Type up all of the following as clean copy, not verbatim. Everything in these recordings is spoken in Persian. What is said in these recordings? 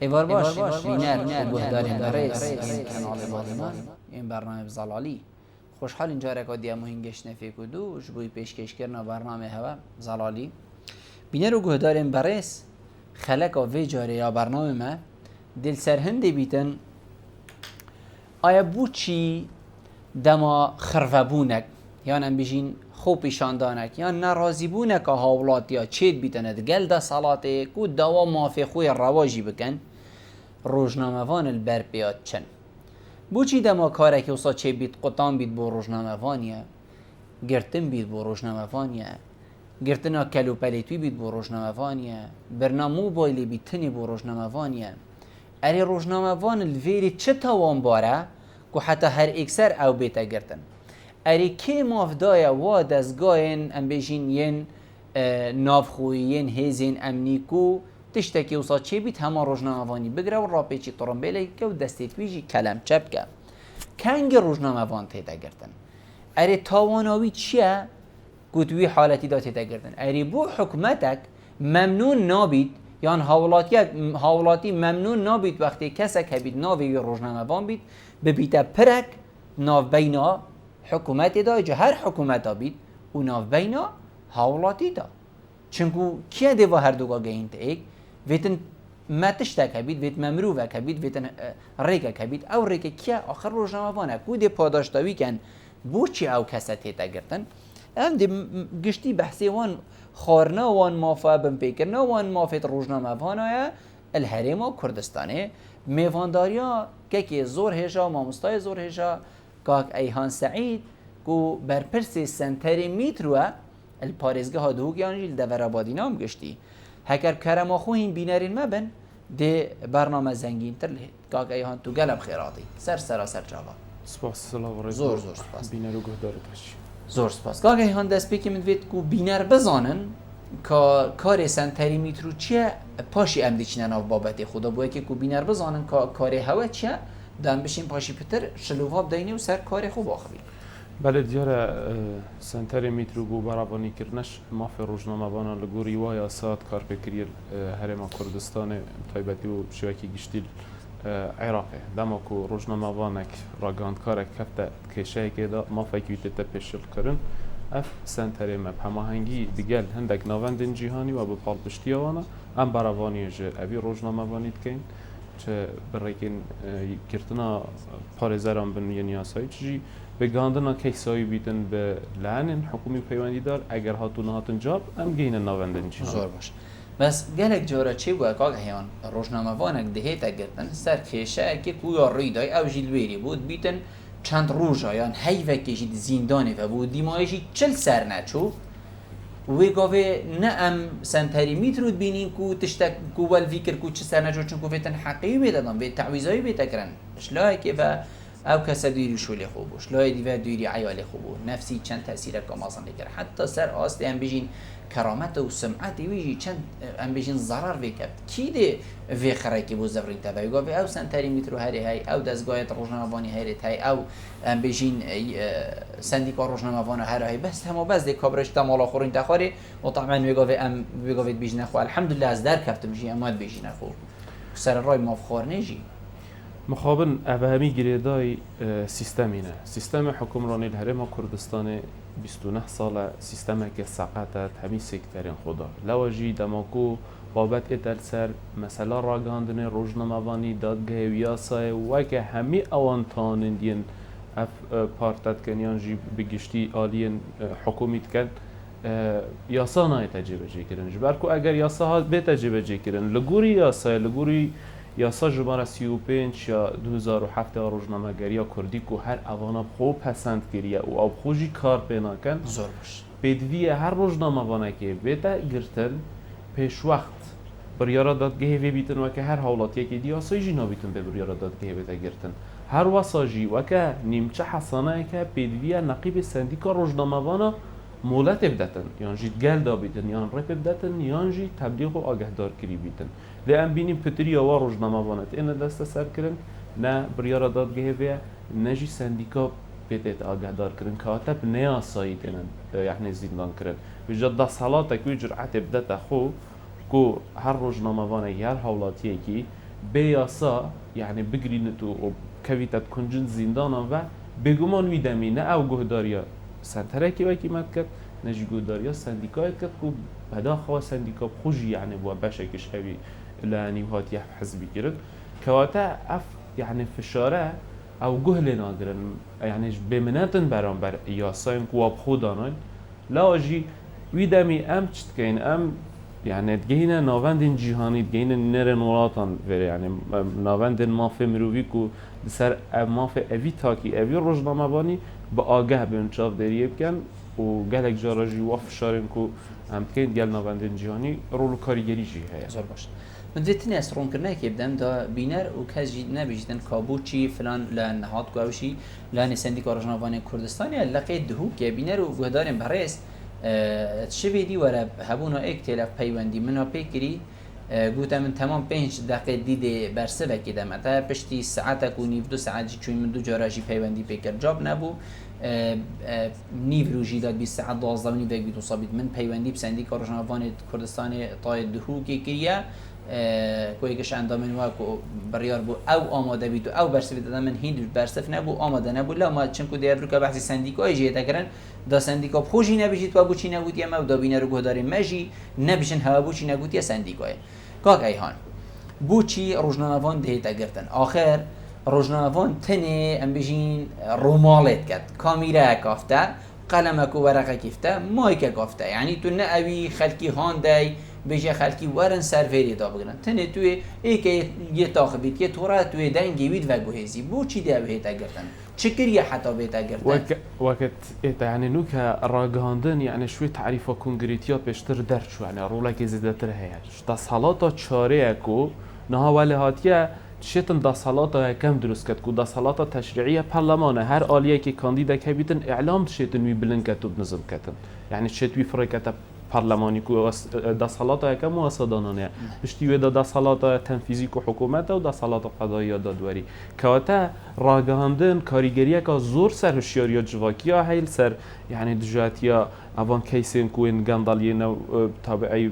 ایوار باش بینر بهدارین دارس این کانال بالمان این برنامه زلالی خوشحال اینجا رکادی مهنگش نفیکودو جبوی پیشکش کردن برنامه هوا زلالی بینر و گهدارین برس خلق و جاره یا برنامه ما دل سرهنده بیتن آیا بوچی دما خرفبونک یا نبیجین خوب شاندانک یا ناراضی بونک هاولات یا چید بیتند گل دا صلاته کو دوا مافی خوی رواجی بکن روزنامه‌وان البر بیاد چن بوچی دما کاره که وسا چه بیت قطام بیت بو روزنامه‌وانیه گرتن بیت بو روزنامه‌وانیه گرتنا کلو پلیتوی بیت بو روزنامه‌وانیه برنامه موبایلی بیتنی بو روزنامه‌وانیه اری روزنامه‌وان الویری چه توان باره که حتی هر اکثر او بیت گرتن اری که مافدای و دستگاهن ام بیجین ین نافخویین هزین امنیکو تشتکی وسا چه بیت همه روزنامه‌وانی بگره و راپیچی طرمبیلی که و دستیتویجی کلم چپ که کنگ روزنامه‌وان تیتا گرتن اری تاواناوی چیه گوتوی حالتی دا تیتا گرتن اری بو حکمتک ممنون نابید یان حوالاتی ممنون نابید وقتی کسک هبید ناوی روزنامه‌وان بید ببیت پرک ناو بینا حکومت دا جا هر حکومت بید و ناو بینا حوالاتی دا چونکو کیا دیوا هر دوگا گهین تا ایک ویتن متشتک هبید ویت ممروفک هبید ویتن ریکک هبید او ریک کیا آخر روزنامه‌وانه کو دی پاداشتاوی کن بو چی او کسا تیتا گرتن ام دی گشتی بحثی وان خارنا وان مافا بمپیکرنا وان مافت روزنامه‌وانه الهرم و کردستانه میوانداریا که زور هجا مامستای زور هجا کاک ایهان سعید کو برپرسی سنتری میتروه الپارزگاه دوگ یعنی دور آبادی نام گشتی هکر کرم آخوهین بینرین مبن ده برنامه زنگین تر لید کاک ایهان تو گلب خیراتی سر جواب سپاس سلام علیکم زور سپاس بینر و گهدار باشی زور سپاس کاک ایهان دست پیکی مدوید کو بینر بزانن که کار سنتری میترو چیه پاشی امدی چینن آف بابت خدا بوده که کو بینر بزانن که کار هوا چیه دام بشین پاشی پتر شلوواب داینی و سر کار خوب آخری بله دیاره سنتر میترو بو برابانی کردنش مافی روزنامه‌وان لگوری وای آساد کار بکریر هرما کردستان تایبتی و شوکی گشتیل عراقه دما کو روزنامه‌وانک راگاند کارک کفت کشه که دا مافی کیوت تپشل کردن اف سنتر مب هماهنگی دیگل هندک نواندن جهانی و به پال پشتیوانا ام برابانی ج ابی روزنامه‌وانیت کن چه برایکن کردنا پارزرام بن نیاسایی چی بگاندنا کیسایی بیتن به لعنن حکومی پیوندی دار اگر هاتون جاب ام گین نواندن چی زور باش بس گلک جورا چی بود که هیان روزنامه‌وانک دهیت گرتن سر کشه که کویا ریدای او جلویری بود بیتن چند روزا یان هیوه کشید زندانی و بود دیمایشی چل سر نچو وی گاوه نه ام سنتری میترود بینین کو تشتک کو ول فکر کو چه سر نچو چون کو فتن حقیقی بیدادن به تعویضایی بیتکرن شلای که و او کس دویری شولی خوبه شلای دیو دویری عیال خوبه نفسی چند تأثیر کامازن دیگر حتی سر آست ام بیشین کرامت و سمعت ویجی چند ام بیشین ضرر وکرد کی ده وی خرکی بو زفرین تبعی گاوه او سنتری میترو هری های او دستگاهت روزنامه‌وانی هری های او ام بیشین سندیکا روزنامه‌وان هری های بس همه بس دی کابرش تمالا خورین تخاری و طبعا ویگاوه ام ویگاوه بیشین خو الحمدلله از در کفتم جی اماد بیشین خو سر رای مافخور نجی مخابن ابهمی گریدای سیستمینه سیستم حکمرانی الهرم کردستان 29 ساله سیستم که سقطت همی سکترین خدا لواجی دماکو بابت اتل سر مثلا راگاندن روزنامه‌وانی دادگاه ویاسای و که همی اوانتان دین اف پارتت کنیان جی بگشتی آلین حکومیت کن یاسا نای تجربه جی کرن جبرکو اگر یاسا ها به تجربه جی کرن لگوری یاسای لگوری یاسا جبار 35 یا 2007 روزنامه‌گری کردی که هر اوانا خوب پسند کریه و آب خوشی کار پیدا کن زور باش بدوی هر روزنامه‌وانه که بیتا گرتن پیش وقت بریارا دادگاه بیتن و که هر حالاتی که دیاسای جینا بیتن به بریارا دادگاه بیتا گرتن هر واساجی و که نیمچه حسانه که بدوی نقیب سندیکا روزنامه‌وانه مولت بدتن یان جی گل دا بیتن یان رپ بدتن یان جی تبلیغ و آگهدار کری بیتن لام بینیم پتری و روزنامه‌وانت این دست سر کردن نه بریارا دادگاه وی نه جی سندیکا بیت آگهدار کردن کاتب نیاسایی تنن یعنی زندان کردن وجد ده صلاتک و جرأت بدت خو کو هر روزنامه‌وانه هر حالاتیه کی بیاسا یعنی بگرین تو کویتت کنجن زندان و بگمان ویدمی نه او گهداریا سنتره که وکی مد کرد نجی گهداریا سندیکای کرد که بدا خواه سندیکا خوشی یعنی با بشکش اوی لانی و هاتی حزبی کرد کواتا اف یعنی فشاره او گهل ناگرن یعنی بمناتن برام بر یاسایم که واب خودانان لاجی ویدمی ام چت کین ام يعني تجينا نافندين جهاني تجينا نرى نوراتان وری يعني نافندين ما في مروفيكو سر ما في أبي تاكي أبي رجنا مباني بآگه بين شاف دریه بکن و گلک جاراجی وف شارنکو هم کن گل نافندين جهاني رولو کاریگری جی هیا. زور باش. من ذاتني أسرون كرنا كيبدأ دا بينر وكاز جدنا بيجدن كابوتشي فلان لان هات قوشي لان سنديك رجناوان كردستاني لقيت دهو كي بينر وجدارن بريس تشویدی وره هبونا ایک تلف پیوندی منو پیکری گوته من تمام 5 دقیقه دیده برسه وکیده متا پشتی ساعت کو نیو 2 ساعت چون من دو جاراجی پیوندی پیکر جاب نبو نیو روجی داد 20 ساعت 12 و نیو وک بیتو صابید من پیوندی بسندی کارجنوان کردستان طای دهو کی کریه کویکش اندامن و کو بریار بو او آماده بیتو او برسه بیت من هند برسف نبو آماده نبو لا ما چون کو دیابرو که بحث سندیکای جیتا کردن دا سندیکا خوشی نبیشید و بوچی نگوت یا مو دا بینه رو گهداری مجی نبیشن هوا بوچی نگوت یا سندیکای کاک ایهان بوچی روزنامه‌وان دهیتا گرتن آخر روزنامه‌وان تنه ام بیشین رومالت کرد کامیرا کافته قلمک و ورقه کفته مایک کافته یعنی تو نه اوی خلکی هاندای بیش خلکی ورن سروری دا بگیرن تنه توی ایک یه تاخبیت یه طوره توی دنگی وید و گوهزی بوچی ده بهیتا گرتن چكريا حتى بيتا قرتن وقت يعني نوكا راغاندن يعني شوي تعريفه كونغريتيا بيشتر درشو يعني رولا كي زيادتر هي دا صلاتا چاريكو نها ولهاتيا شتن دا صلاتا كم درست كد كو دا صلاتا تشريعيه برلمان هر آليه كي كانديدا كبيتن اعلام شتن وي بلن كتب نظم كتن يعني شتوي فريكتا برلمانی کو دستالات ها کم واسدانانه بشتی و دستالات تنفیزی کو حکومت و دستالات قضایی دادوری که وقتا راگهاندن کاریگری که زور سر هوشیاری جواکیا هیل سر یعنی دجاتیا اوان کیسین کو این گندالین و تابعی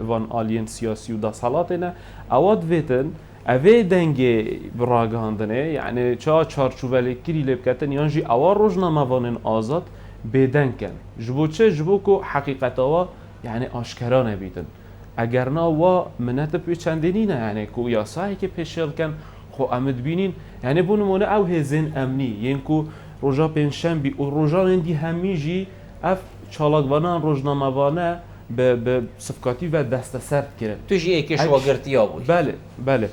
وان آلین سیاسی و دستالات نه اواد ویتن اوه دنگی راگهاندنه یعنی چارچوبه کری لبکتن یعنی اوار روزنامه وانن آزاد بدن کن جبو چه جبو کو حقیقتا يعني آشکارا نبیدن اگر نه و منت پیچندینی نه یعنی کو یاسایی که پیشل کن خو امد بینین یعنی بونمونه او هزین امنی یعنی کو روزا پنجشنبه و روزا اندی همیجی اف چالاکوانان روزنامه‌وانه به صفقاتی و دست سرد کرد توش یکیش واگرتیا بود بله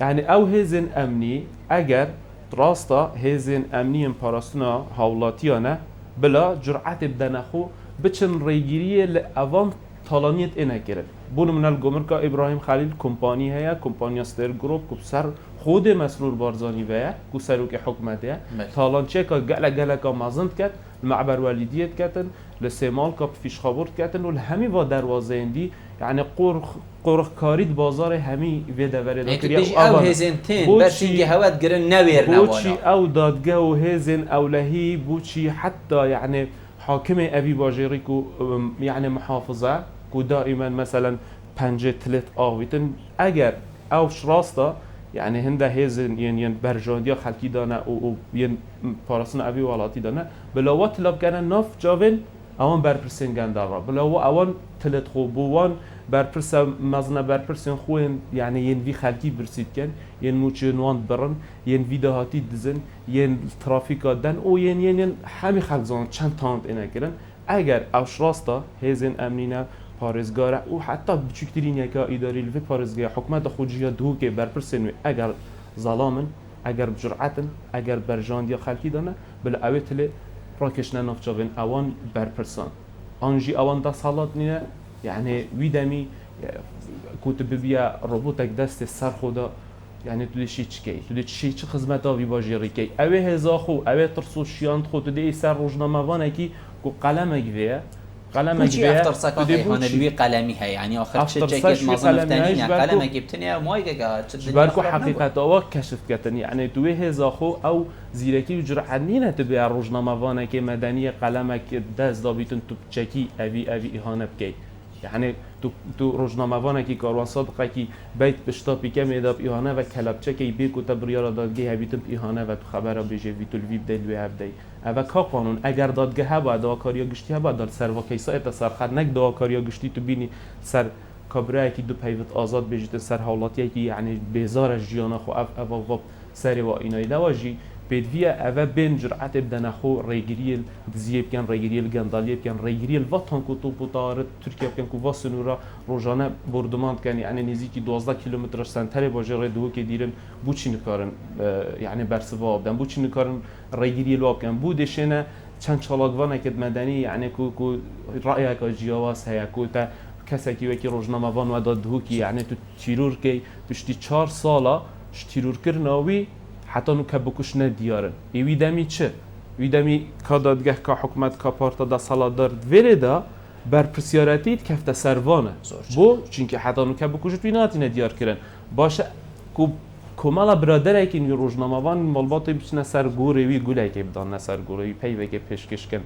یعنی او هزین امنی اگر راستا هزین امنی پاراستنا حولاتیانه بلا جرأت بدن خو بچن ریگیری لعوام طالانیت اینه کرد بون من الگمرکا ابراهیم خلیل کمپانی هیا کمپانی استر گروپ کو سر خود مسرور بارزانی ویا کو سروک حکومت طالان چه کا گله کا مازند کرد معبر والدیت کردن لسمال کا فیش خابورد کردن و همی و دروازه اندی یعنی قرخ کارید بازار همی و دوره دکتری او هزنتین برشینگی هوات گرن نویر نوانا بوچی او دادگاه و هزن اولهی بوچی حتی یعنی حاكم أبي باجيريكو يعني محافظة كو دائما مثلا پنجه تلت آويتن اگر اوش راستا يعني هنده هزن يعني برجانديا خلقي دانا و ين پارسن أبي والاتي دانا بلاوات طلب كان ناف جاوين اوان برپرسين گندارا بلاو اوان تلت خوبوان برپرس مزنه برپرسين خوين يعني ين في خلقي برسيد كان ين موچنوان برن ين ویدهاتی دزن ين ترافیکا دن او ين همي خلقزان چند تاند اینا کرن اگر اوش راستا هزن امنینا پارزگاره او حتی بچکترین یکا اداری لفی پارزگاه حکومت خودجیا دو که برپرسین اگر ظلامن اگر بجرعتن اگر برجاندیا خلقی دانه بل اوه تلی راکشنه نافچاوین اوان برپرسان آنجی اوان دا صالات نینه يعني ويدامي كتب بيا روبوتك دست سر خدا يعني تو دشي چكي تو دشي چه خدمتا وي باجيري كي اوه هزاخو اوه ترسو شياند خو تو دي سر روزنامه‌وانه كي کو قلمك ويا بوچی افتر سکاتی هانلوی قلمی ها یعنی آخر چه جکت مازنفتنینه قلمه گبتنیه مایگه که جبرکو حقیقت آوا کشف کردن یعنی توی هزاخو او زیرکی و جرعنینه تبی روزنامه‌وانه که مدنی قلمه که دست دابیتن تو چکی اوی ایهانه بکی يعني تو روزنامه وانه کی کاروان صادقه کی بیت بشتاپی که میداب ایهانه و کلبچه کی بیکو تبریار دادگه هبیتم ایهانه و تو خبر بیجه ویتول ویب دل و هفته اما کا قانون اگر دادگه ها داواکاریا گشتی ها داد سر و کیسا اتصارخد نک داواکاریا گشتی تو بینی سر کبره کی دو پیوت آزاد بیجت سر حالاتی کی یعنی بیزار جیانا خو اف سری و اینای لواجی بدویه اوه بین جرأت بدن خو ریگریل دزیب کن ریگریل گندالیب کن ریگریل وطن کتو بطارت ترکیه کن کو واسنورا روزانه بردمان کن یعنی نزدیکی 12 کیلومتر سنتر باجر دو که دیرن بو چی نکارن یعنی برسوا بدن بو چی نکارن ریگریل واب کن بو دشنه چند چالاگوانه که مدنی یعنی کو رأی که جیاواز هیا کو تا کسی که وکی روزنامه وان و داد دو که یعنی تو تیرور که پشتی 4 ساله تیرور کرناوی حتی نو که بکش ندیارن ایوی دمی چه؟ ایوی دمی که دادگه که حکومت که پارتا دا سالات دارد ویره بر پرسیارتید کفت سروانه بو چونکه حتی نو که بکشت وی ناتی ندیار کرن باشه کمالا برادره که این روزنامه وان مالباتی بچنه سر گوره وی گوله که بدان سر گوره وی پیوه که پیشکش کن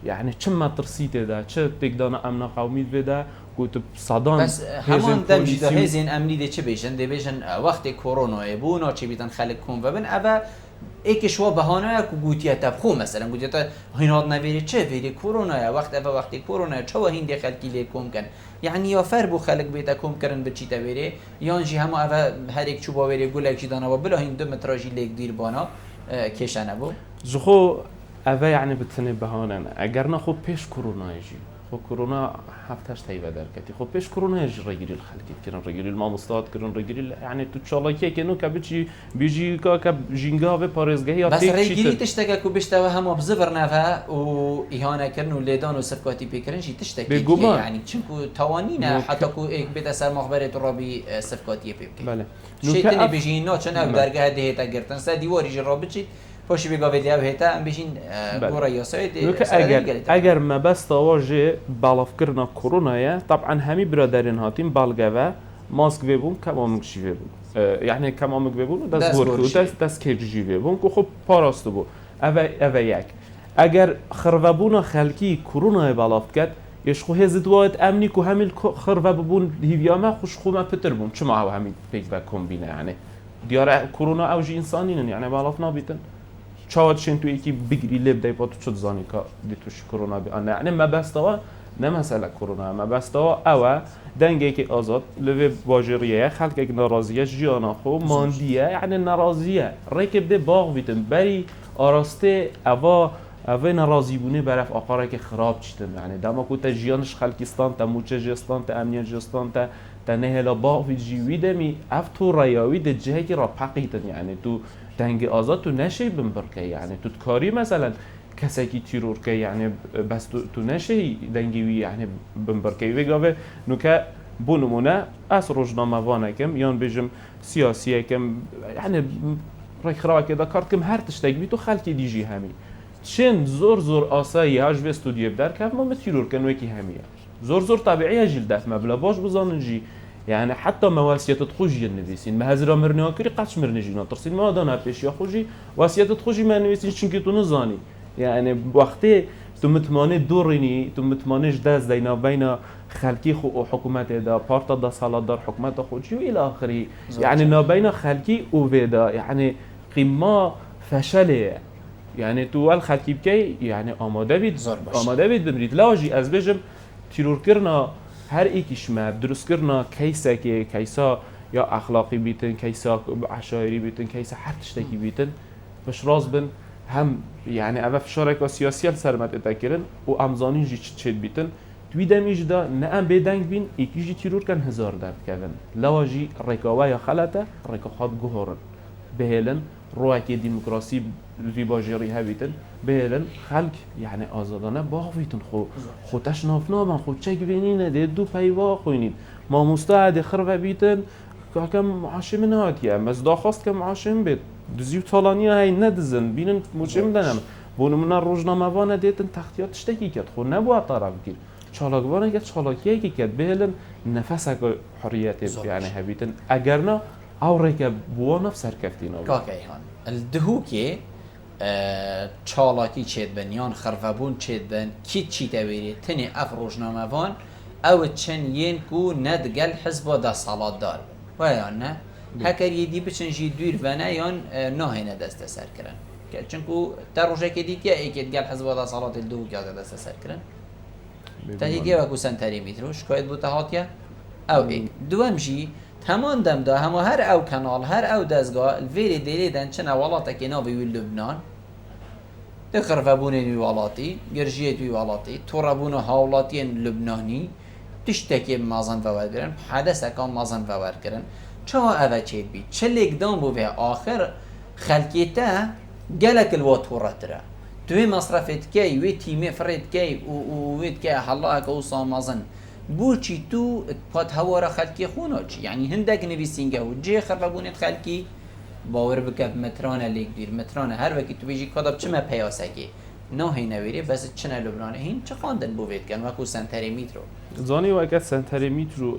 یعنی چه مترسیته ده چه تقدان امن قومی بده گوت صدام بس همان دمجی ده هزین امنی ده چه بیشن ده بیشن وقت کرونا بونا چه بیتن خلق کن و بن اوه ایکش و بهانه کو گوتیه تبخو مثلا گوتیه تا هینات نویری چه ویری کرونا وقت اوه وقت کرونا چه و هین ده خلقی لی کم کن یعنی یا فر بو خلق بیتا کم کرن به چی تبیری یانجی همه اوه هر یک چوبا ویری گلک چی دانا و بلا هین 2 متراجی لیک دیر بانا کشنه بو زخو اوه یعنی بتنه بهانه اگر نه خب پیش کرونا یجی خب کرونا هفتش تایید درکتی خب پیش کرونا یجی رگیری الخلقی کردن رگیری المامستاد کردن رگیری یعنی تو چالاکیه که نو که بچی بیجی که جینگا به پارزگاهی یا بس رگیری تشتکه کو بشتوه هم ابزور نفه و ایهانه کردن و لیدان و صفقاتی پیکرن چی تشتکی یعنی چونکو توانینه حتی کو ایک بیت اثر مخبرت رابی صفقاتی پیکر بله شیطانی بیجی نه چون او درگاه دهتا گرتن سه دیواری جرابچی پاشی بگاوی دیاب هیتا ام بیشین گورا یاسایت اگر مبست واجه بالاف کرنا کرونا طبعا همی برادرین هاتیم بالگوه ماسک ویبون کمامک شی ویبون یعنی کمامک ویبون دست بورکو دست کیجی ویبون که خب پاراست بو اوه یک اگر خربون خلکی کرونا بالاف کرد یش خو هزت واید امنی که همین خربون هیویامه خوش خوما پتر بون چما هوا همین پیک با کمبینه یعنی دیاره کرونا اوج انسانین یعنی بالاف نابیتن چهار شن تو یکی بگیری لب دای پاتو شد زانی که دیتوش کرونا بی آن یعنی مبستا نه مثلا کرونا مبستا اوه دنگی که آزاد لب واجریه خلق یک ناراضیه جیانا خو ماندیه یعنی ناراضیه رکب ده باغ بیتن بری آراسته اوه ناراضی بونه برف آخره که خراب چیتن یعنی دما کو تا جیانش خلکستان تا موچه جستان تا امنیت جستان تا نهلا باغ وی جیوی دمی اف تو ریاوی ده جهه که را پقیتن یعنی تو دنگ آزاد تو نشی بمبرکه یعنی تو کاری مثلا کسی که تیرور که یعنی بس تو نشی دنگی یعنی بمبرکه ویگاوه نوکه بونمونه از روزنامه وانه کم یان بجم سیاسیه کم یعنی رای خراب که دا کارت کم هر تشتاق بی تو خلکی دیجی همی چند زور آسایی هاش به استودیو بدر که ما تیرور کنوی کی همیه زور طبیعیه جلدت مبلا باش بزاننجی يعني حتى ما واسية تخوجي النفيسين ما هزرا مرنوا كري قاتش مرنجينا ترسين ما دانا بيش يا خوجي واسية تخوجي ما نفيسين چونكي تو نزاني يعني وقتی تو متمانه دوريني تو متمانه جداز دينا بين خلقي خو حكومت دا بارتا دا سالات دار حكومت خوجي والى اخره يعني نا بين خلقي وفيدا يعني قمة فشله يعني تو الخلقي بكي يعني آماده بید بمرید لاجی از بجم تیرور کرنا هر ایکیش مب درست کرنا کیسا یا اخلاقی بیتن کیسا عشایری بیتن کیسا هر تشتکی بیتن باش راز بن هم يعني أبا في شارك سياسي سرمت اتكرن وأمزانين جي تشد بيتن توی دمیج دا نه ام بدنگ بین یکیجی تیرور کن 1000 درد کردن لواجی رکاوای خلاته رکاخات گهارن بهلن روحی دموکراسی ریباجری هبیتن بهلن خلق یعنی آزادانه باقیتن خودش نافنامن خود چک بینینه ده دو پیوا خوینید ما مستعد خرب بیتن که کم معاشم نهاتیه مزدا خواست که معاشم بید دزیو طالانی های ندزن بینن موچم دنم بونمون روزنامه وانه دیتن تختیات تشتکی کرد خود نبود طرف گیر چالاکوانه که چالاکیه که کرد بهلن نفس اگه حریت یعنی هبیتن اگر نه اوره که بوا نفس سرکفتین آبود که ایهان الدهو که چالاکی چید بن یان خرفبون چید بن کی چی تاویری تنی اف روزنامه وان او چن ین کو ندگل حزب دا سالات دار و یا نه هکر یدی بچن جی دور و نه یان نه دست سر کرن که چونکو در روزه که دیگه ایکید گل حزب دا سالات دو که دست سر کرن تهیگه و کو سنتری میترو شکایت بو تهاتیا او ای دوم جی همان دم دا همه هر او کانال هر او دزگاه الویری دیریدن چنه ولاتا که ناوی لبنان تخرفبوني ولاتی گرجیت ولاتی ترابون هاولاتی لبنانی تشتکی مازن فوار کرن حدث کام مازن فوار کرن چه اوه چه بی چه لگدان بو به آخر خلقیتا گلک الواتورت را توی مصرفت کی وی تیمی فرید کی و وید کی حالا که او مازن بو چی تو پات هوارا خلقی خونو چی یعنی هندک نویسینگه و جه خرفبونیت خلقی باور بکب مترانه لیک دیر مترانه هر وقتی تو بیجی کاداب چه ما پیاسکی نه هی نویری بس چنه لبنانه هین چه خواندن بوید کن وکو سنتری میترو زانی وقت سنتری میترو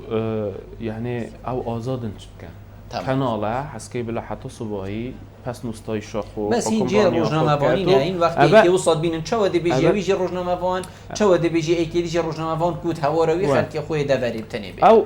یعنی او آزادن چی بکن کاناله حسکی بلا حتی صبحی پس نستای شاخو بس این جه روزنامه وانی نه این وقتی که وصاد بینن چه وده بیجی ویجی روزنامه وان چه وده بیجی ایکی دیجی روزنامه وان کود هواروی خلکی خوی دوری بتنی بید او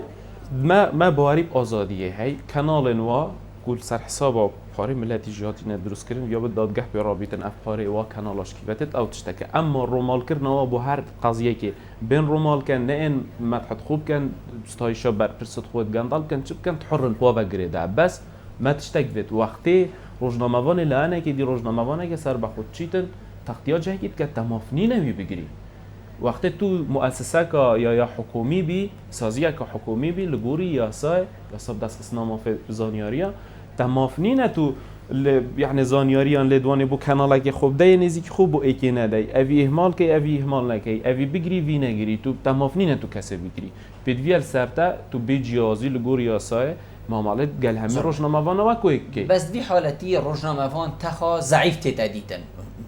ما بواريب آزادیه هی کانال نوا قول سر حسابه پاره ملتی جهاتی ندرست کردن یا به دادگاه برابیتن اف پاره وا کانالاش کیبتت او تشتکه اما رومال کردن و با هر قضیه که بین رومال کن نه این مدحت خوب کن استایشا بر پرست خود گندال کن چپ کن تحرن پوا بگریده بس ما تشتک بید وقتی روزنامه‌وان لانه که دی روزنامه‌وانه که سر بخود چیتن تختیا جهید که تمافنی نمی بگیری وقتی تو مؤسسه که یا حکومی بی سازیه که حکومی بی لگوری یاسای یاسا دست اسنامه زانیاریا تمافنی نه تو یعنی زانیاریان لدوانی بو کانالا که خوب ده نزیک خوب بو ایکی ندای اوی اهمال که اوی اهمال نکی اوی بگیری وی نگیری تو تمافنی نه تو کسی بگیری بدویل سرتا تو بیجیازی لگوری یاسای معاملات قال همه روزنامه‌وان و کویکی بس دی حالتی روزنامه‌وان تخا ضعیف تدیدن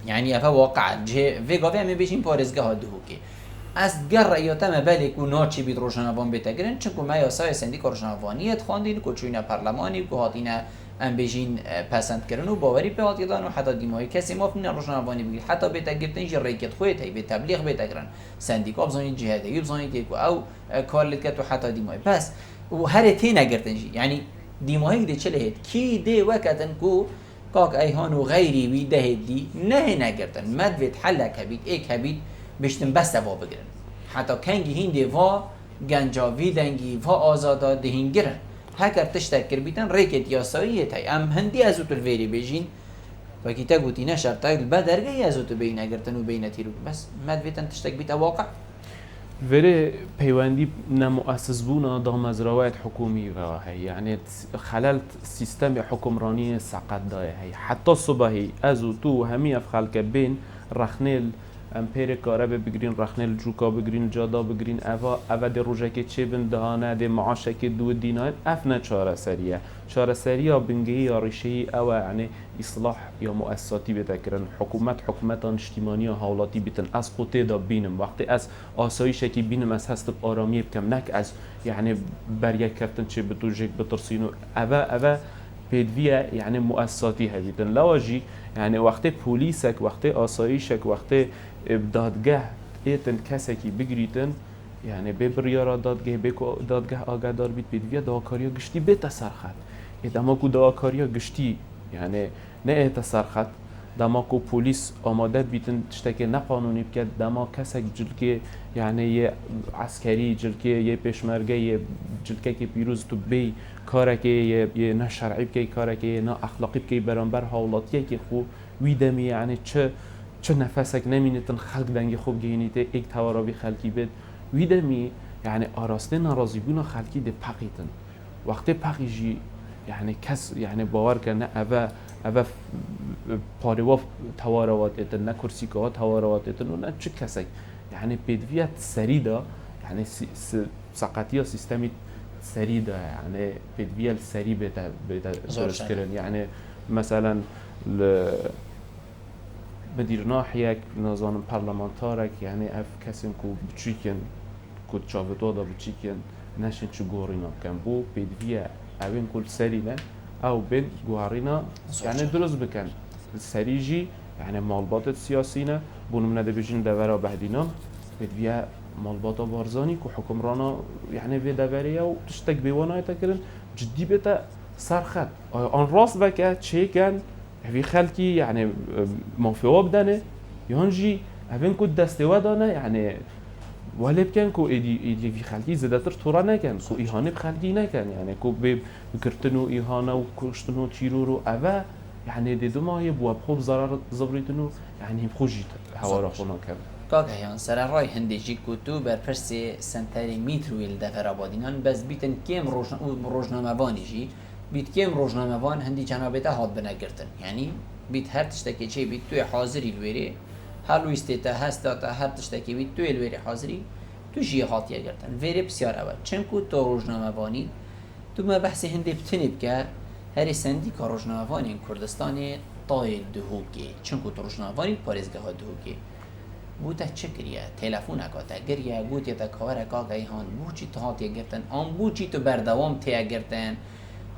يعني افا واقع جه في قافي هم بيجين بارزگاه دهوكي از گر رأياتم بالي كو ناچي بيد روشنوان بتگرن چونكو ما ياسای سندیک روشنوانیت خواندین کو چوینا پارلمانی کو هاتینا ام بيجين پسند کردن و باوری به هاتیدان و حتی دیمای کسی مافن روشنوانی بگیر حتی بتگرتن جه ریکت خویت هی به تبلیغ بتگرن سندیکا بزنید جهاد هی بزنید کو او کارلت و حتی دیمای بس و هر تی نگرتن جی يعني دیمای دی چله هید کی دی وقتن کو کاک ایهان و غیری وی دهیدی نه نگردن مدوید حلک هبید ایک هبید بشتن بسته وا بگیرن حتی کنگی هندی وا گنجاوی دنگی وا آزادا دهین گرن هکر تشتکر بیتن ریکت یاساییه تای ام هندی از اوتو الویری بیجین و کی تا گوتی نشر تا بدرگه از اوتو بین اگرتن و بین تیرو بس مدویدن تشتک بیت واقع ولی پیوندی نمؤسس بونا دا مزرعات حکومی و هی یعنی خلال سیستم حکمرانی سقط دای هی حتی صبحی از و تو همی افخال که بین رخنل امپیر کاره بگیرین رخنل جوکا بگیرین جادا بگیرین اوا دی روزه که چه بین دهانه دی معاشه که دو دینای افنه چاره سریه بنگی یا ریشه او یعنی اصلاح یا مؤسساتی بتکرن حکومت اجتماعی حوالاتی بیتن از قطعه دا بینم وقتی از آسایش که بینم از هست آرامی بکم نک از یعنی بریا کردن چه بتو جک بترسینو اوا پیدویه یعنی مؤسساتی هستن لواجی یعنی وقتی پلیسک وقتی آسایشک وقتی دادگاه ایتن کسی که بگریتن یعنی به بریارا دادگاه آگادار بیت پیدویه داکاریا گشتی بیت سرخط ادما کو داکاریا گشتی یعنی نه ایت سرخط دما کو پلیس آماده بیتن تشتکه نه قانونی بکد دما کسک جلکه یعنی یه عسکری جلکه یه پشمرگه یه جلکه که پیروز تو بی کاره که یه نه شرعی که کاره که نه اخلاقی که برانبر حالاتیه که خوب ویدمی یعنی چه نفسک نمینتن خلق دنگ خوب گینیته یک توارابی خلقی بید ویدمی یعنی آراسته ناراضی بونا خلقی ده پقیتن وقتی پقیجی یعنی کس یعنی باور کنه اوه پاریواف تواروات ایتن نه کرسی که ها تواروات ایتن و نه چه کسک یعنی پیدویت سری دا یعنی سقطی ها سیستمی سری دا یعنی پیدویت سری بیتا درست کرن یعنی مثلا مدیر ناحیه نظام پارلمانتارک یعنی اف کسی کو بچیکن کو چاودو دا بچیکن نشین چه گورینا کن بو پیدویت اوین کل سری نه او بین گوهرینا یعنی درست بکن سریجی یعنی مالبات سیاسی نه بونم نده بیشین دورا بهدینا بدویه مالباتا بارزاني كو حكمرانا يعني في دبرية وتشتك بيوانا يتكرن جدي بتا سرخت آن راست بكا چه كان في خلقي يعني موفوا بدنه يونجي هبين كود دستوا دانه يعني ولی بکن کو ایدی في خلقی زدتر تورا نکن کو ایهانه بخلقی نکن يعني کو بکرتنو ایهانه و کشتنو تیرورو اوه يعني دي دماغي بواب خوب ضرر زبريتنو يعني بخوجيت هوارا خونا كم كاكهيان سر راي هندجي كوتو بر پرسي سنتري مترو الدفر آبادینان بس بیتن کم روزنامه‌وانی جی بیت کم روزنامه‌وان هندی جنابته هات بنگرتن يعني بیت هر تشتکی چه بیت توی حاضری الوری هر ویستیتا هستاتا هر تشتکی بیت توی الوری حاضری تو جی هاتیه گرتن وری بسیار اول چنکو تو روزنامه‌وانی تو ما بحث هندی بتنی بکه هر سندی که روزنامه‌وانی کردستان طای دهوکی چنکو تو روزنامه‌وانی پارێزگاه دهوکی بوده چه کریه تلفن اکاته گریه گوتی تا کار کاغی هان بوچی تو هاتیه گرتن آن بوچی تو بردوام تیه گرتن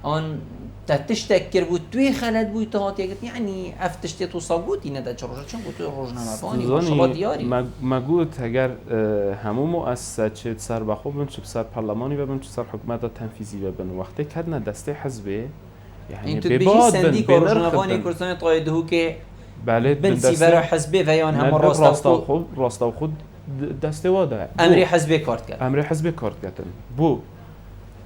آن تشتکر بود توی خلد بود تو هاتیه گرتن یعنی افتشتی تو ساگوتی نده چروشه چون تو روزنامه‌وانی ماشاءالله دیاری ما گوت اگر همو مؤسسه چه سر بخو بن چه سر پارلمانی و بن چه سر حکومت تنفیذی و بن وقتی کدن دسته حزبه يعني ببعاد بن روزنامه‌وانی کردستان طای دهوکی بله بنسي برا حزبي فيان هم راستا خود دسته واده امری حزبي کارت کرد امری حزبی کارت کردن بو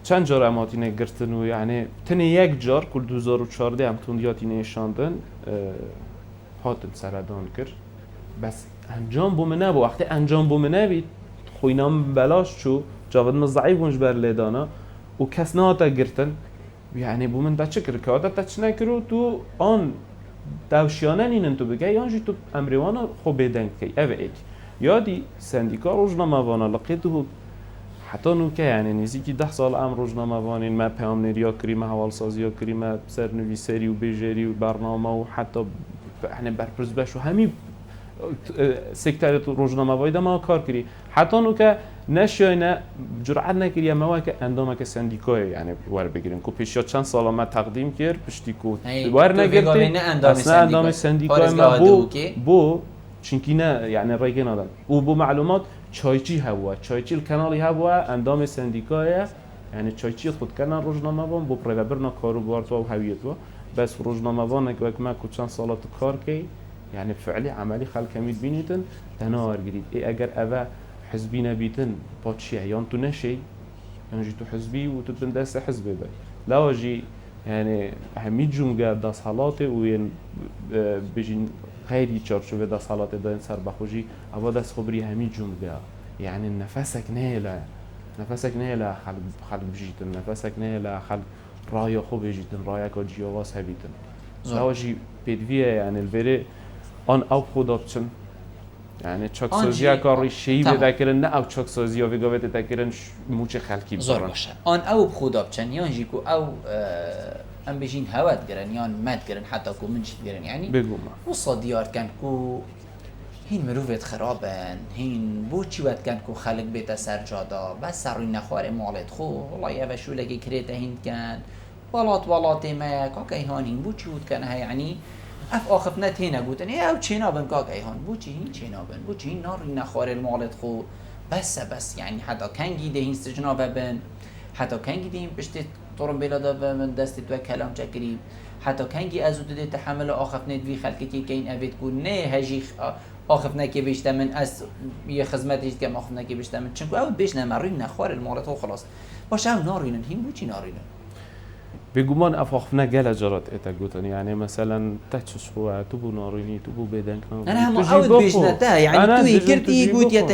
چند جار اماتینه گرتن و یعنی تنی یک جار کل 2014 هم توندیاتینه نشاندن هاتن سردان کرد بس انجام بو منه بو وقتی انجام بو منه بید خوینام بلاش چو جاود مزعی بونج بر لیدانا و کس نهاتا گرتن يعني بو من بچه کرد که عادت تچنه کرد تو آن دوشیانه اینن تو بگه یانجی تو امریوانا خوب بیدن که اوه ایک یادی سندیکا روزنامه‌وانا لقیتو حتی نو که یعنی نزدیکی 10 سال روزنامه‌وانین ما پیام نریا کری ما حوالسازی کری ما سرنویسری و بیجری و برنامه و حتی احنا برپرس بشو همی سکتر روزنامه‌وایی ما کار کری حتی نو که نشینه جرأت نکردیم ما که اندام که سندیکای یعنی ور بگیریم کو پیشیا چند سال ما تقدیم کرد پشتی کو ور نگرفتیم اصلا اندام سندیکای ما بو چونکی نه یعنی رایگن آدم او بو معلومات چایچی هوا چایچی کانالی هوا اندام سندیکای یعنی چایچی خود کنن روزنامه وان بو پرابرنا کارو بارت و هویت و بس روزنامه وان که ما کو چند سالات کار کی یعنی فعلی عملی خلق کمید بینیدن تنار گرید اگر اوه حزبي نبيتن باتشي عيان تو نشي يعني جيتو حزبي وتبن داس حزبي باي لا وجي يعني همي جمجة داس حالاته وين بيجين غيري تشارشوفه داس حالاته داين سر بخوجي أبا داس خبري همي جمجة يعني نفسك نهلا خلق بجيتن نفسك نهلا خلق رايا خو بجيتن رايا كجيواس هبيتن لا وجي بيدفيه يعني الفيري آن أو خدا بچن يعني چاک سازی کاری شی بده کردن نه او چاک سازی و وگاوت بده کردن موچ خلقی بزرگ باشه آن او خدا بچن یان جیکو او ام بيجين هوات گرن یان مد گرن حتی کو منش گرن يعني بگو ما وصا دیار کن کو هین مروفت خرابن هین بوچی وقت کن کو خلق بیت سرجادا بس سروی نخوار مالت خو والله یه وشو لگی کریت هین کن والات ما کاک ایهان هین بوچی ود کن ها يعني اف آخفنت هنا قوتن او چینا بن کاک ایهان بوچی هین چینا بن بوچی هین ناری نخوار المالت خو بس يعني حتی کنگی ده هین سجنابه بن حتی کنگی ده هین پشت طورم بلادا بن دستی تو کلام چکری حتی کنگی ازو ده تحمل آخفنت وی خلقی که این اوید کو نه هجی آخفنه که بیشتر من از یه خدمتیش که آخفنه که بیشتر من چون او بیش نمرین نخوار المالت خو خلاص باشه او نارینن هین بوچی نارینن بگمان افاخفنا گل جرات ایتا گوتن یعنی مثلا تچش خو تو بو نارینی تو بو بدن کنم انا هم عود بیش نتا يعني تو يكرتي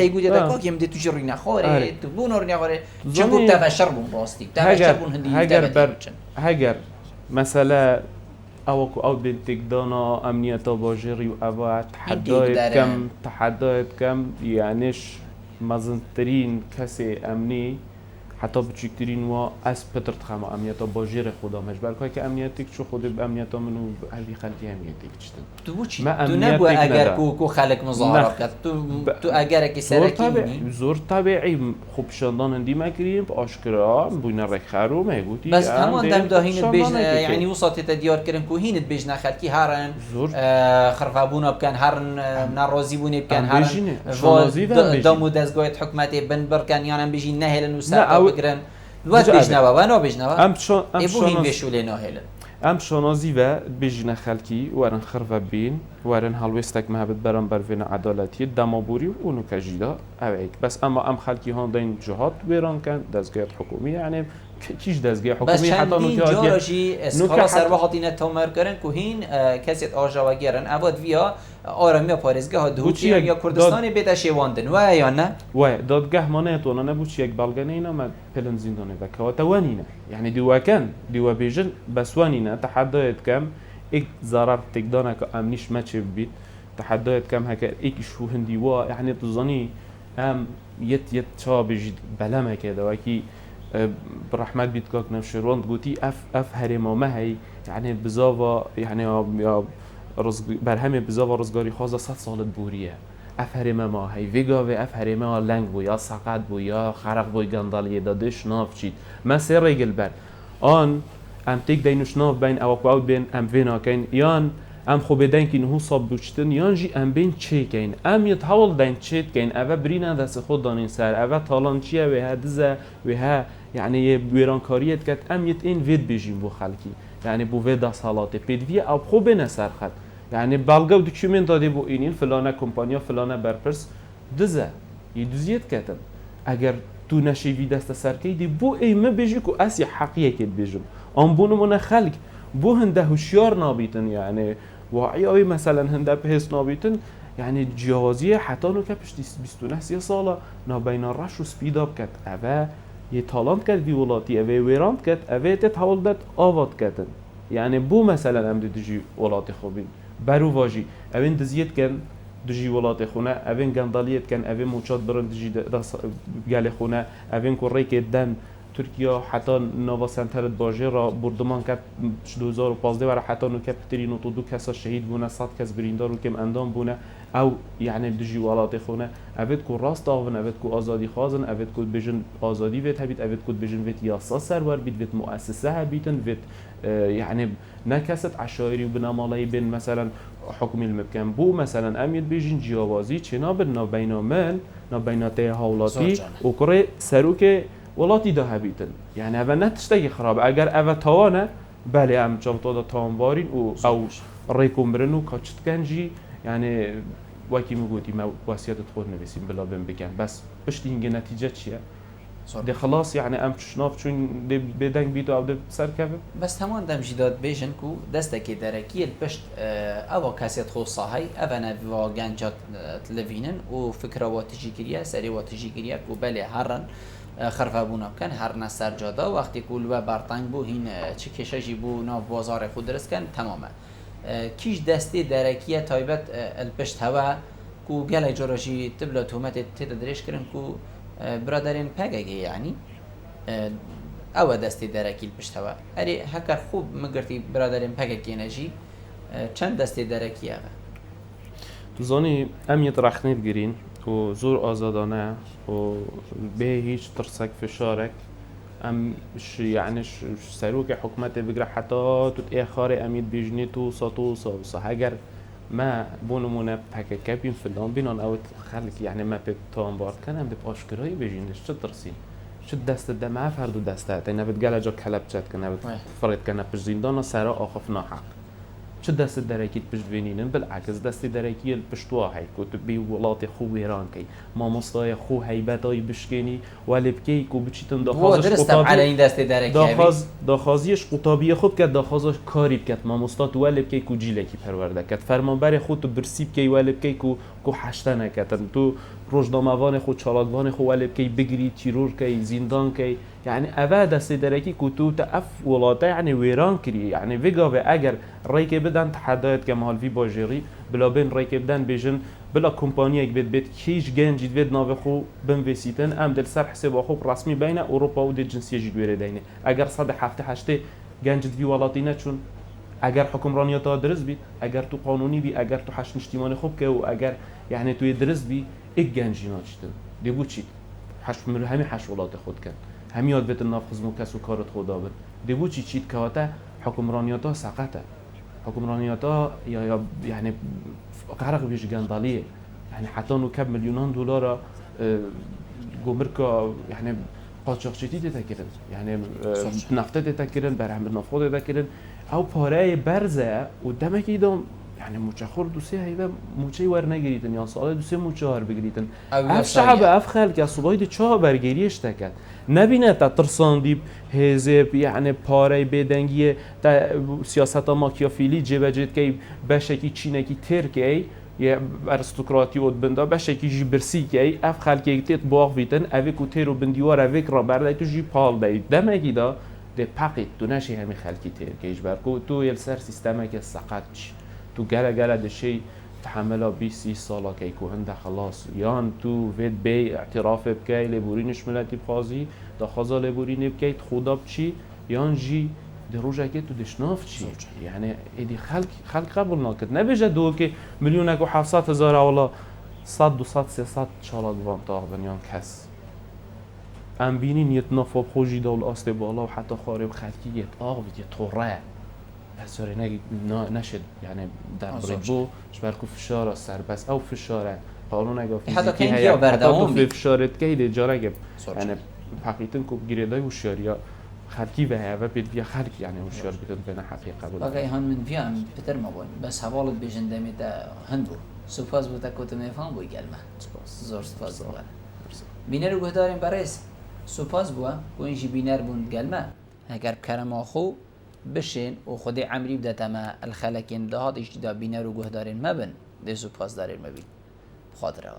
يقول يا كاك يمدي تجري نخوره تو بو نار نخوره چون تفشربون راستي تفشربون هندي هاجر مثلا او بنتك دانا امنیت باجری و او تحدایت کم یعنیش مزنترین کسی امنی حتی بچکترین و از پترت خم امنیت باجر خدا مجبور که امنیتی که خود به امنیت منو علی خلقی امنیتی کشتن تو چی تو نبو اگر کو خلق مظاهره کرد تو اگر کی سرکی زور طبیعی خوب شاندان هندی مکریم آشکارا بوین رخارو میگویی بس همان دم داهینت بیش یعنی وساطی تدیار کردن کوهینت بیش نخلکی هرن خرفابونا بکن هرن ناراضی بونی بکن هرن دامو دزگایت حکومتی بن برکن یعنی بیشی نهلن و سر بگرن وقت بیشنوا و نا بیشنوا ابو هین بشوله نهلن ام شنازی و بیشتر خلکی ورن خرف بین ورن هالوستک مهبت برام برفین عدالتی دمابوری و اونو کجیدا اویک بس اما ام خلکی هان دین جهات ویران کن دزگاه حکومی یعنی چیش دزگاه حکومی حتی نوتیادی جارجی اسکالا سر وقتی نتامر کردن کوهین کسیت آجا و گرن عباد ویا آرامی پارێزگەها دووچی یا کوردستانی بێتە شێواندن وایە یان نە؟ وایە دادگەهمانەیە تۆنە نەبوو چیەک بەڵگەنەینە مە پلن زیندۆنێ بکەوەتە وەنینە یعنی دیوەکەن دیوەبێژن بەسوانینە تەحەدایەت کەم ئێک زارار تێکدانەکە ئەمنیش مەچێ ببیت تەحەدایەت کەم هەکە ئێکیش و هەندی وە یعنی توزانی ئەم یەت چاوا بێژیت بەلەمەکێدەوەکی برحمت بیت کاک نەفشێڕۆند گوتی ئەف هەرێمامە هەی یعنی بزاوە یعنی برهمی بزاو روزگاری خوازه 100 سالت بوریه افهرمه ما هی ویگاوی افهرمه ها لنگ بو یا سقط بو یا خرق بوی گندالیه دادش ناف چید ما سه ریگل بر آن ام تیک دینوش ناف بین اوکواود بین ام وینا کین یان ام خوب دین که نهو صاب بوچتن یان جی ام بین چه کین ام یت حول دین چه کین اوه برینه دست خود دانین سر اوه تالانچیه و هدزه و ها یعنی ویرانکاریت کت ام یت این وید بیجیم بو خلکی یعنی بو وید حالات پیدوی او خوب نسر خد يعني بالغا ودوكيومنت دادي بو إنين فلانة كومبانيا فلانة بربرس دزا يدوزيت كتن اگر تو نشي في دست سركي دي بو اي ما بيجيكو اسي حقيقة كد بيجم ام بونو من خلق بو هنده هشيار نابيتن يعني واعي مثلا هنده بهس نابيتن يعني جوازية حتى نو كبش 29 سالة نابين الرش و سبيد اب كت اوه يتالانت كت في ولاتي اوه ويراند كت اوه تتحول دات آوات كتن يعني بو مثلا ام دجي ولاتي خوبين برو واجی اوین دزیت کن دجی ولات خونه اوین گندالیت کن اوین موچات برن دجی گل خونه اوین کوری که دن ترکیه حتی نوا سنترت باجه را بردمان کرد 2015 و حتی نو کپتری نو تو دو کس شهید بونه 100 کس بریندار و کم اندام بونه او یعنی دجی ولات خونه اوید کو راست آون اوید کو آزادی خوازن اوید کو بجن آزادی وید هبید اوید کو بجن وید یاسا سرور بید وید مؤسسه هبیتن وید يعني نكست عشائري وبنامالي بين مثلا حكم المكان بو مثلا اميد بيجين جيوازي چنا بنا بين من بين تي هولاتي وكري سروك ولاتي ده هبيتن يعني هذا نتشتكي خراب اگر اوا توانا بله ام جامطا دا تانبارين او ريكم برنو كاچت كنجي يعني وكي مگوتي ما واسيات تخور نويسين بلا بن بكن بس بشتي هنگه نتيجه چيه ده خلاص يعني ام شناف چون ده بدنگ بیتو او ده سر کفه بس همان دم جداد بیشن کو دستکی درکی البشت او کاسیت خصوصا هی اونا و گنجات تلوینن و فکر و تجیکریه سری و تجیکریه کو بله هرن خرفه بونا کن هر نسر جادا وقتی کول و برتنگ بو هین چه کششی بو ناف بازار خود درست کن تمامه کیش دستی درکیه تایبت البشت هوا کو گله جوراشی تبلا تومت تدریش کرن کو برادرین پگه یعنی او دستی درکی البشتوا اری هکر خوب مگرتی برادرین پگه کی نجی چند دستی درکی اوه تو زانی امیت رخنی بگیرین و زور آزادانه و به هیچ ترسک فشارک ام يعني سروك حكومات بقرا حتى تتأخر أميد بيجني توصى هجر ما بونمونه هكا كابين في اللون بينون او خلك يعني ما بتون بار كان ام باشكراي بيجينش چه ترسين شو دست دمعه فردو دسته اینا بتگله جا کلب چت کنه فرید کنه پش زندان سرا آخف ناحق چه دست درکیت پش بینینن بالعکس دست درکی پشتوا هی کو تو بی ولات خو ایران کی ما مستای خو هیبتای بشکنی ولی بکی کو بچیتن داخازش قطابی علی این دست درکی داخازیش قطابی خود که داخازش کاری بکت ما مستات ولی بکی کو جیله کی پرورده کت فرمانبر خود تو برسیب کی ولی بکی کو حشتنه کتن تو روزنامه‌وان خود چالاکوان خود ولی بکی بگیری تیرور کی زندان کی يعني أبا دست دركي كتو تأف ولاتا يعني ويران كري يعني فيجا اگر ريك بدن تحديات كمال في باجري بلا بين ريك بدن بيجن بلا کمپانیک بید کیش گنجید بید ناو خو بنویسیتن ام دل سر حساب خو رسمی بین اروپا و دی جنسیه جدویره دینه اگر 178 گنجید وی ولاتی چون اگر حکمرانیت ها درست بید اگر تو قانونی بی اگر تو حشم اجتماعی خوب که و اگر یعنی توی درست بی یک گنجی ناچتن دیگه چی حشم همه حش ولات خود کن همه یاد بهت ناف خزم و کس و کارت خدا بد دیگه چی که واتا حکمرانیت ها سقطه حکمرانیت ها یا یعنی غرق بیش گندالیه یعنی حتی نو کم میلیونان دلار گمرک یعنی قاچاقچی تکرن یعنی نفت تکرن برهم نفت تکرن او پاره برزه و دمکی دام یعنی مچخور دوسه هیدا موچه ور نگیریدن یا سال دوسه موچه ور بگیریدن اف شعب اف خلق اصلاید چه برگریش تکد نبینه تا ترساندی حزب یعنی پاره بدنگی تا سیاست ماکیافیلی جبجت که بشکی چینکی ترکی یا ارستقراطی ود بنده بشکی جی برسی که اف خلق یکتیت باغ ویدن اوی کوتر و بندیوار اوی را برده تو جی پال دید دمکی دا ده پاکت تو نشی همی خلقی ترکیش برکو تو یل سر سیستمی که سقط چی تو گله دشی تحمل 20 ساله که هنده خلاص یان تو وید بی اعتراف بکی لبورینش ملتی بخوازی دا خوازا لبورین بکی خدا بچی یان جی ده روزه که تو دشناف چی یعنی ایدی خلق قبول نکرد نبیجه دو که میلیون اگه 700,000 اولا 100 200 300 شالا دوام تاق بنیان کس ام بینی نیت نفاب خوشی دول آسته بالا و حتی خارب خلقی یه آق بید یه طوره سوری نشد یعنی در بریبو شبرکو فشار سر بس او فشاره قانون اگه فیزیکی هیا حتی تو فشارت که ایده جاره گب یعنی حقیقتاً که گریدای هوشیاریا خلقی به هیا و بید بیا خلق یعنی هوشیار بیتون بین حقیقه بود اگه هان من بیام پتر ما بایم بس حوالت بیشندمی تا هندو سپاس بود که تو میفهم بوی کلمه زور سپاس بود بینر رو گهداریم برایس سپاس بود و اینجی بینر بود کلمه اگر کرم آخو بشین و خود عمری بده تما الخلقین دهات اجتدا بینر و گهدارین مبن ده سپاس دارین مبین بخاطر